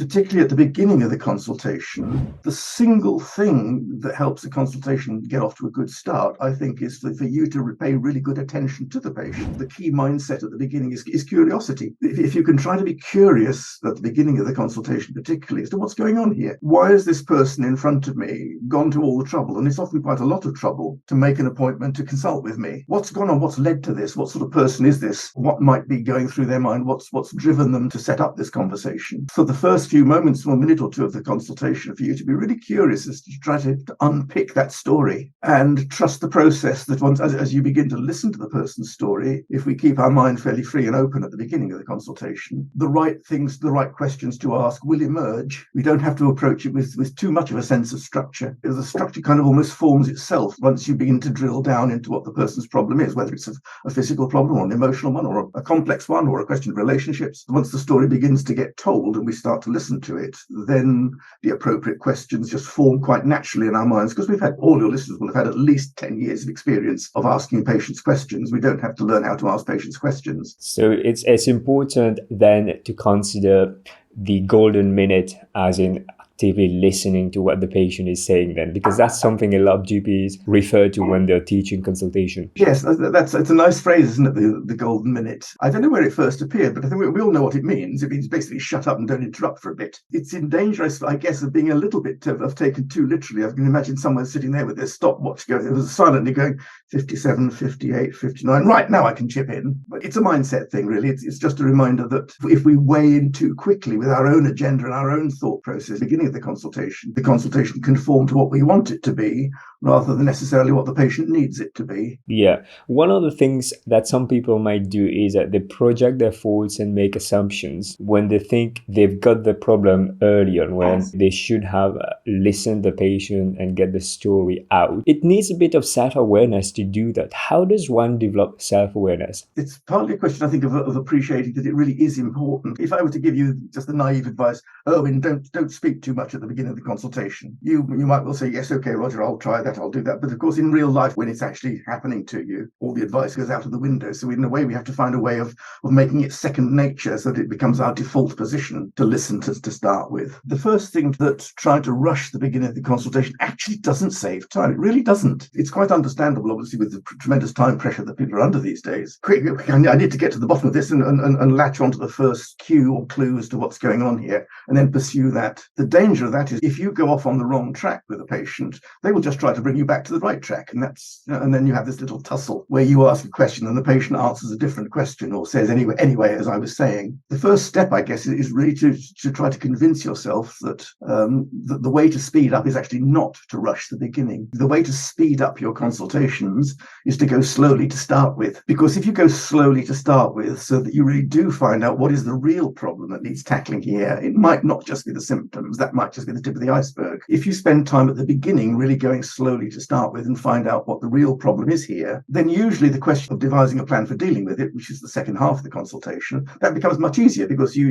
particularly at the beginning of the consultation, the single thing that helps the consultation get off to a good start, I think, is for you to pay really good attention to the patient. The key mindset at the beginning is curiosity. If you can try to be curious at the beginning of the consultation, particularly as to what's going on here, why has this person in front of me gone to all the trouble, and it's often quite a lot of trouble, to make an appointment to consult with me? What's gone on? What's led to this? What sort of person is this? What might be going through their mind? What's driven them to set up this conversation? For the first few moments or a minute or two of the consultation, for you to be really curious as to try to unpick that story and trust the process that once, as you begin to listen to the person's story, if we keep our mind fairly free and open at the beginning of the consultation, the right things, the right questions to ask will emerge. We don't have to approach it with too much of a sense of structure. The structure kind of almost forms itself once you begin to drill down into what the person's problem is, whether it's a physical problem or an emotional one or a complex one or a question of relationships. Once the story begins to get told and we start to listen to it, then the appropriate questions just form quite naturally in our minds, because all your listeners will have had at least 10 years of experience of asking patients questions. We don't have to learn how to ask patients questions. So it's important then to consider the golden minute, as in actively listening to what the patient is saying then, because that's something a lot of GPs refer to when they're teaching consultation. Yes, it's a nice phrase, isn't it? The golden minute. I don't know where it first appeared, but I think we all know what it means. It means basically shut up and don't interrupt for a bit. It's in danger, I guess, of being a little bit of taken too literally. I can imagine someone sitting there with their stopwatch going, it was silently going 57, 58, 59. Right, now I can chip in. But it's a mindset thing, really. It's just a reminder that if we weigh in too quickly with our own agenda and our own thought process, beginning of the consultation conform to what we want it to be rather than necessarily what the patient needs it to be. Yeah. One of the things that some people might do is that they project their faults and make assumptions when they think they've got the problem early on, when they should have listened to the patient and get the story out. It needs a bit of self-awareness to do that. How does one develop self-awareness? It's partly a question, I think, of appreciating that it really is important. If I were to give you just the naive advice, Erwin, don't speak too much at the beginning of the consultation. You might well say, yes, okay, Roger, I'll try that, I'll do that. But of course, in real life, when it's actually happening to you, all the advice goes out of the window. So in a way, we have to find a way of making it second nature so that it becomes our default position to listen to start with. The first thing that trying to rush the beginning of the consultation actually doesn't save time. It really doesn't. It's quite understandable, obviously, with the tremendous time pressure that people are under these days. Quick, I need to get to the bottom of this and latch onto the first cue or clue as to what's going on here and then pursue that. The danger of that is if you go off on the wrong track with a patient, they will just try to bring you back to the right track. And then you have this little tussle where you ask a question and the patient answers a different question or says anyway, as I was saying. The first step, I guess, is really to try to convince yourself that the way to speed up is actually not to rush the beginning. The way to speed up your consultations is to go slowly to start with. Because if you go slowly to start with so that you really do find out what is the real problem that needs tackling here, it might not just be the symptoms, that might just be the tip of the iceberg. If you spend time at the beginning really going slowly to start with and find out what the real problem is here, then usually the question of devising a plan for dealing with it, which is the second half of the consultation, that becomes much easier because you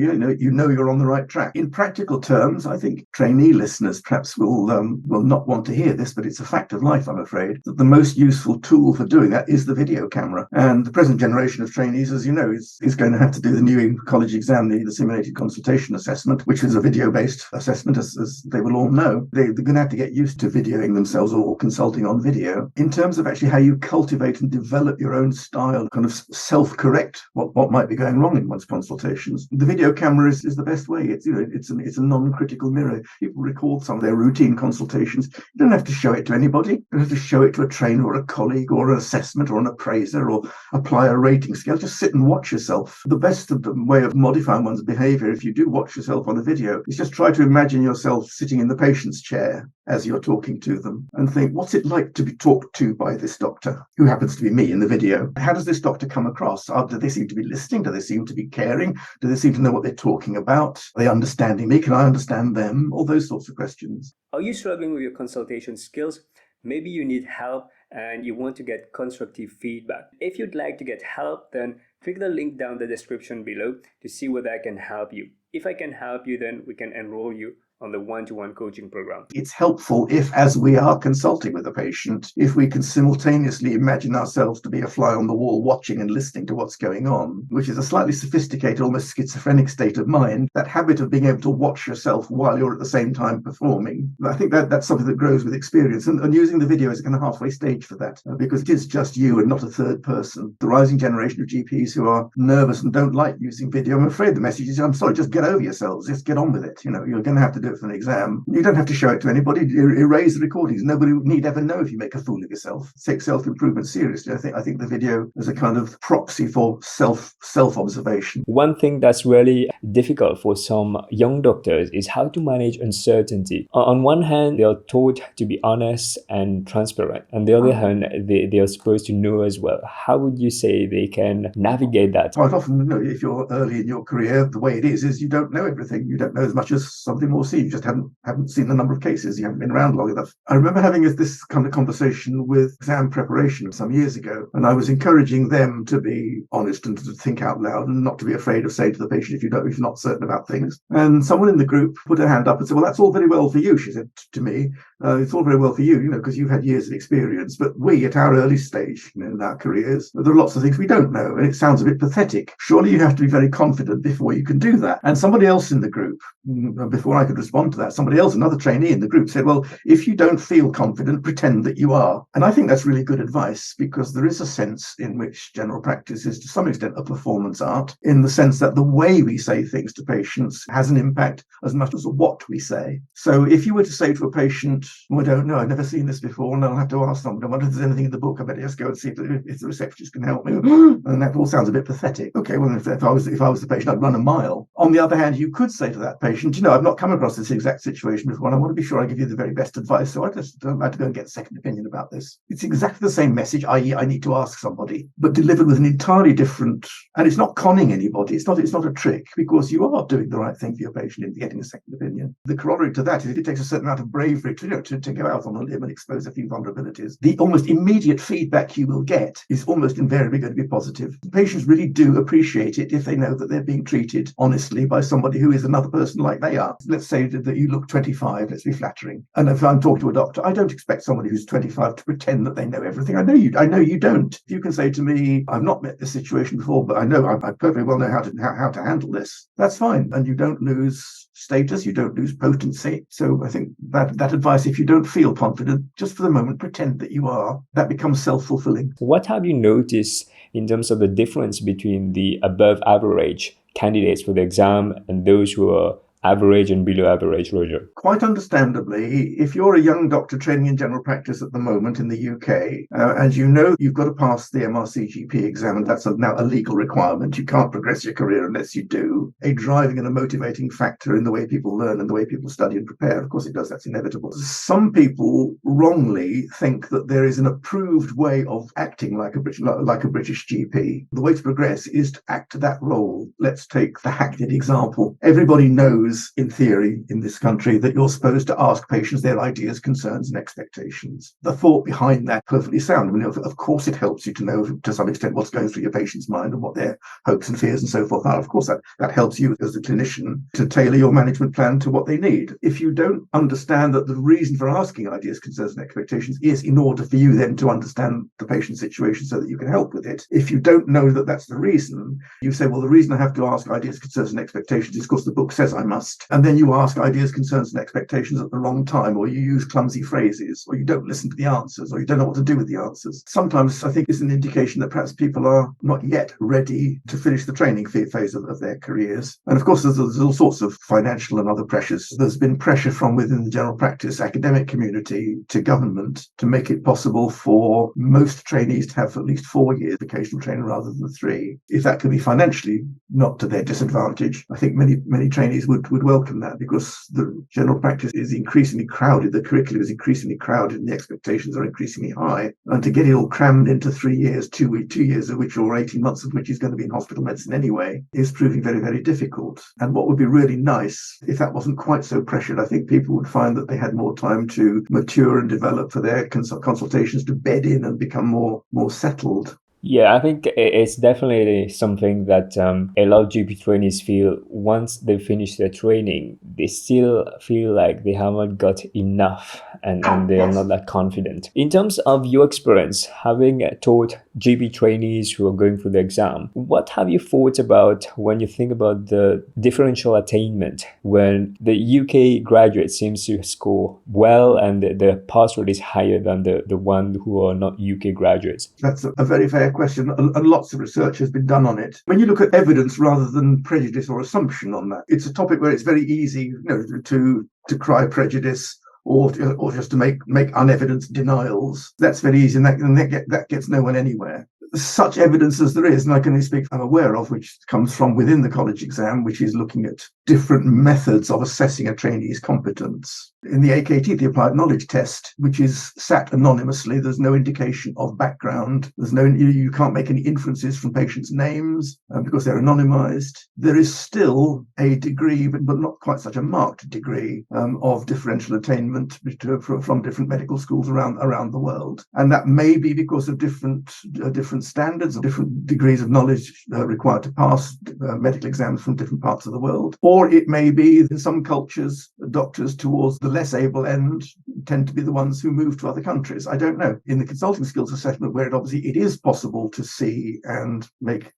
know you're on the right track. In practical terms, I think trainee listeners perhaps will not want to hear this, but it's a fact of life, I'm afraid, that the most useful tool for doing that is the video camera. And the present generation of trainees, as you know, is going to have to do the new college exam, the simulated consultation assessment, which is a video-based assessment, as they will all know. They're going to have to get used to videoing themselves or consulting on video. In terms of actually how you cultivate and develop your own style, kind of self-correct what might be going wrong in one's consultations, the video camera is the best way. It's a non-critical mirror. People record some of their routine consultations. You don't have to show it to anybody. You don't have to show it to a trainer or a colleague or an assessment or an appraiser or apply a rating scale. Just sit and watch yourself. The best way of modifying one's behavior, if you do watch yourself on a video, is just try to imagine yourself sitting in the patient's chair as you're talking to them and think, what's it like to be talked to by this doctor, who happens to be me in the video? How does this doctor come across? Do they seem to be listening? Do they seem to be caring? Do they seem to know what they're talking about? Are they understanding me? Can I understand them? All those sorts of questions. Are you struggling with your consultation skills? Maybe you need help and you want to get constructive feedback. If you'd like to get help, then click the link down the description below to see whether I can help you. If I can help you, then we can enroll you on the one-to-one coaching program? It's helpful if, as we are consulting with a patient, if we can simultaneously imagine ourselves to be a fly on the wall watching and listening to what's going on, which is a slightly sophisticated, almost schizophrenic state of mind, that habit of being able to watch yourself while you're at the same time performing. I think that's something that grows with experience, and using the video is a kind of halfway stage for that, because it is just you and not a third person. The rising generation of GPs who are nervous and don't like using video, I'm afraid the message is, I'm sorry, just get over yourselves, just get on with it. You're going to have to do it for an exam. You don't have to show it to anybody. Erase the recordings. Nobody need ever know if you make a fool of yourself. Take self-improvement seriously. I think the video is a kind of proxy for self-observation. One thing that's really difficult for some young doctors is how to manage uncertainty. On one hand, they are taught to be honest and transparent. On the other hand, they are supposed to know as well. How would you say they can navigate that? Quite often, if you're early in your career, the way it is you don't know everything. You don't know as much as somebody more senior. You just haven't seen the number of cases. You haven't been around long enough. I remember having this kind of conversation with exam preparation some years ago, and I was encouraging them to be honest and to think out loud and not to be afraid of saying to the patient if you're not certain about things. And someone in the group put her hand up and said, "Well, that's all very well for you," she said to me. "It's all very well for you, because you've had years of experience, but we at our early stage, in our careers, there are lots of things we don't know, and it sounds a bit pathetic. Surely you have to be very confident before you can do that." And somebody else in the group, before I could respond to that, somebody else, another trainee in the group, said, "Well, if you don't feel confident, pretend that you are." And I think that's really good advice, because there is a sense in which general practice is to some extent a performance art, in the sense that the way we say things to patients has an impact as much as what we say. So if you were to say to a patient, "Well, I don't know, I've never seen this before, and I'll have to ask someone, I wonder if there's anything in the book, I better just go and see if the receptionist can help me," and that all sounds a bit pathetic. Okay, well, if I was the patient, I'd run a mile. On the other hand, you could say to that patient, "I've not come across this exact situation before, and I want to be sure I give you the very best advice, so I just like to go and get a second opinion about this." It's exactly the same message, i.e. I need to ask somebody, but delivered with an entirely different, and it's not conning anybody. It's not a trick, because you are doing the right thing for your patient in getting a second opinion. The corollary to that is it takes a certain amount of bravery to go out on a limb and expose a few vulnerabilities. The almost immediate feedback you will get is almost invariably going to be positive. Patients really do appreciate it if they know that they're being treated honestly by somebody who is another person like they are. Let's say that you look 25, let's be flattering. And if I'm talking to a doctor, I don't expect somebody who's 25 to pretend that they know everything. I know you don't. If you can say to me, "I've not met this situation before, but I know I perfectly well know how to handle this," that's fine. And you don't lose status, you don't lose potency. So I think that advice, if you don't feel confident, just for the moment, pretend that you are. That becomes self-fulfilling. What have you noticed in terms of the difference between the above average candidates for the exam and those who are average and below average, Roger? Quite understandably, if you're a young doctor training in general practice at the moment in the UK, and you've got to pass the MCGP exam, and that's now a legal requirement. You can't progress your career unless you do. A driving and a motivating factor in the way people learn and the way people study and prepare. Of course it does, that's inevitable. Some people wrongly think that there is an approved way of acting like a British GP. The way to progress is to act that role. Let's take the hackneyed example. Everybody knows, in theory, in this country, that you're supposed to ask patients their ideas, concerns, and expectations. The thought behind that perfectly sound. I mean, of course, it helps you to know to some extent what's going through your patient's mind and what their hopes and fears and so forth are. Of course, that helps you as a clinician to tailor your management plan to what they need. If you don't understand that the reason for asking ideas, concerns, and expectations is in order for you then to understand the patient's situation so that you can help with it. If you don't know that that's the reason, you say, "Well, the reason I have to ask ideas, concerns, and expectations is because the book says I must." And then you ask ideas, concerns, and expectations at the wrong time, or you use clumsy phrases, or you don't listen to the answers, or you don't know what to do with the answers. Sometimes I think it's an indication that perhaps people are not yet ready to finish the training phase of their careers. And of course, there's all sorts of financial and other pressures. There's been pressure from within the general practice academic community to government to make it possible for most trainees to have at least 4 years vocational training rather than 3. If that could be financially not to their disadvantage, I think many trainees would welcome that, because the general practice is increasingly crowded, the curriculum is increasingly crowded, and the expectations are increasingly high. And to get it all crammed into 3 years, 2 years of which, or 18 months of which is going to be in hospital medicine anyway, is proving very, very difficult. And what would be really nice, if that wasn't quite so pressured, I think people would find that they had more time to mature and develop for their consultations, to bed in and become more settled. Yeah, I think it's definitely something that a lot of GP trainees feel once they finish their training, they still feel like they haven't got enough and they are not that confident. In terms of your experience, having taught GP trainees who are going through the exam, what have you thought about when you think about the differential attainment when the UK graduate seems to score well and the pass rate is higher than the one who are not UK graduates? That's a very fair question, and lots of research has been done on it. When you look at evidence rather than prejudice or assumption on that, it's a topic where it's very easy, to cry prejudice or just to make unevidenced denials. That's very easy, and that gets no one anywhere. Such evidence as there is, and I can only speak I'm aware of, which comes from within the college exam, which is looking at different methods of assessing a trainee's competence. In the AKT, the Applied Knowledge Test, which is sat anonymously, there's no indication of background. You can't make any inferences from patients' names because they're anonymized. There is still a degree, but not quite such a marked degree, of differential attainment from different medical schools around the world, and that may be because of different standards or different degrees of knowledge required to pass medical exams from different parts of the world. Or it may be in some cultures, doctors towards the less able end tend to be the ones who move to other countries. I don't know. In the consulting skills assessment, where it is possible to see and make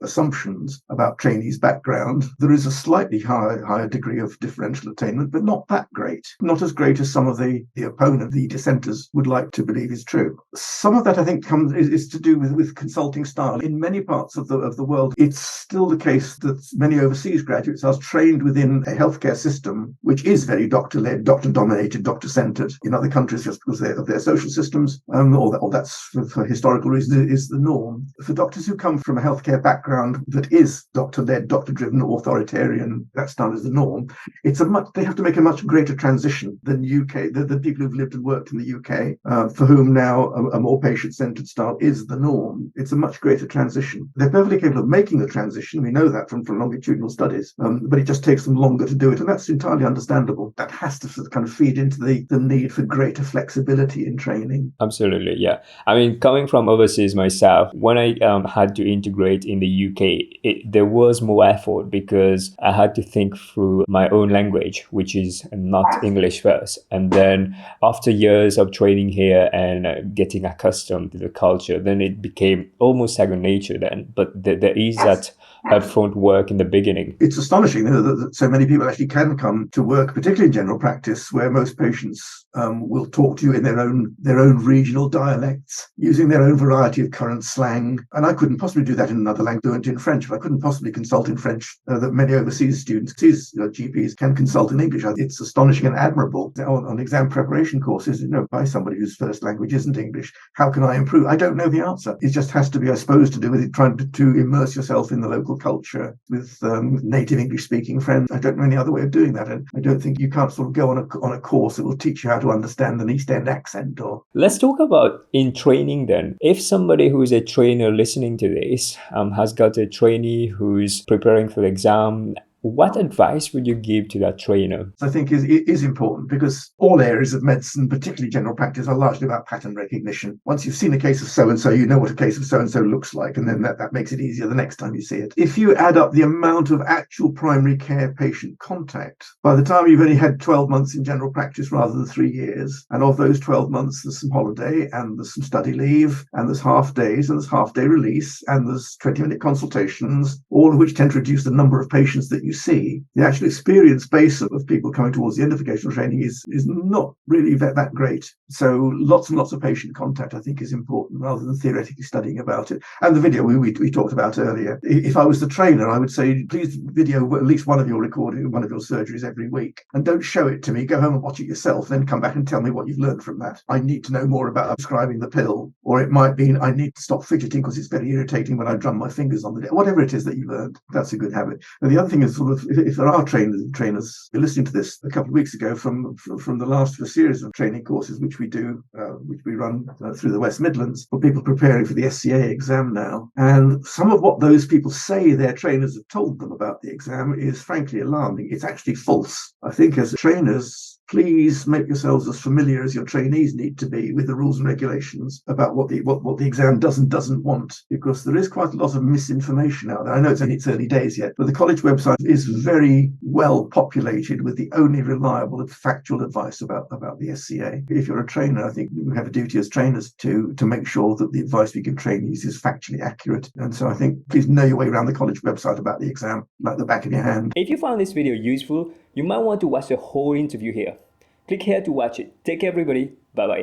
assumptions about trainees' background, there is a slightly higher degree of differential attainment, but not that great. Not as great as some of the opponent, the dissenters, would like to believe is true. Some of that, I think, is to do with consulting style. In many parts of the world, it's still the case that many overseas graduates are trained within a healthcare system which is very doctor-led, doctor-dominated, doctor-centered. In other countries, just because of their social systems, or that's for historical reasons, is the norm. For doctors who come from a healthcare background that is doctor-led, doctor-driven, authoritarian, that's done as the norm. They have to make a much greater transition than UK. The people who've lived and worked in the UK, for whom now a more patient-centered style is the norm. It's a much greater transition. They're perfectly capable of making the transition. We know that from longitudinal studies, but it just takes them longer to do it, and that's entirely understandable. That has to kind of feed into the need for greater flexibility in training. Absolutely, yeah. I mean, coming from overseas myself, when I had to integrate in the UK, there was more effort because I had to think through my own language, which is not English first. And then after years of training here and getting accustomed to the culture, then it became almost second nature then. But there is that upfront work in the beginning. It's astonishing that so many people actually can come to work, particularly in general practice, where most patients will talk to you in their own regional dialects, using their own variety of current slang. And I couldn't possibly do that in another language, fluent in French. If I couldn't possibly consult in French, that many overseas students, GPs, can consult in English. It's astonishing and admirable. On exam preparation courses, by somebody whose first language isn't English, how can I improve? I don't know the answer. It just has to be, I suppose, to do with it, trying to immerse yourself in the local culture with native English-speaking friends. I don't know any other way of doing that, and I don't think you can't sort of go on a course that will teach you how to understand an East End accent. Or let's talk about in training then. If somebody who is a trainer listening to this has got a trainee who's preparing for the exam, what advice would you give to that trainer? I think is important, because all areas of medicine, particularly general practice, are largely about pattern recognition. Once you've seen a case of so-and-so, you know what a case of so-and-so looks like, and then that makes it easier the next time you see it. If you add up the amount of actual primary care patient contact, by the time you've only had 12 months in general practice rather than 3 years, and of those 12 months, there's some holiday, and there's some study leave, and there's half days, and there's half-day release, and there's 20-minute consultations, all of which tend to reduce the number of patients that you see. The actual experience base of people coming towards the end of vocational training is not really that great. So lots and lots of patient contact, I think, is important, rather than theoretically studying about it. And the video we talked about earlier. If I was the trainer, I would say, please video at least one of your recording, one of your surgeries every week, and don't show it to me. Go home and watch it yourself, then come back and tell me what you've learned from that. I need to know more about prescribing the pill, or it might be I need to stop fidgeting because it's very irritating when I drum my fingers on the desk. Whatever it is that you learned, that's a good habit. And the other thing is, sort of, if there are trainers you're listening to this a couple of weeks ago from the last of a series of training courses which we run through the West Midlands for people preparing for the SCA exam now, and some of what those people say their trainers have told them about the exam is frankly alarming. It's actually false. I think as trainers, please make yourselves as familiar as your trainees need to be with the rules and regulations about what the exam does and doesn't want, because there is quite a lot of misinformation out there. I know it's in its early days yet, but the college website is very well populated with the only reliable and factual advice about the SCA. If you're a trainer, I think we have a duty as trainers to make sure that the advice we give trainees is factually accurate. And so I think please know your way around the college website about the exam like the back of your hand. If you found this video useful, you might want to watch the whole interview here. Click here to watch it. Take care, everybody. Bye-bye.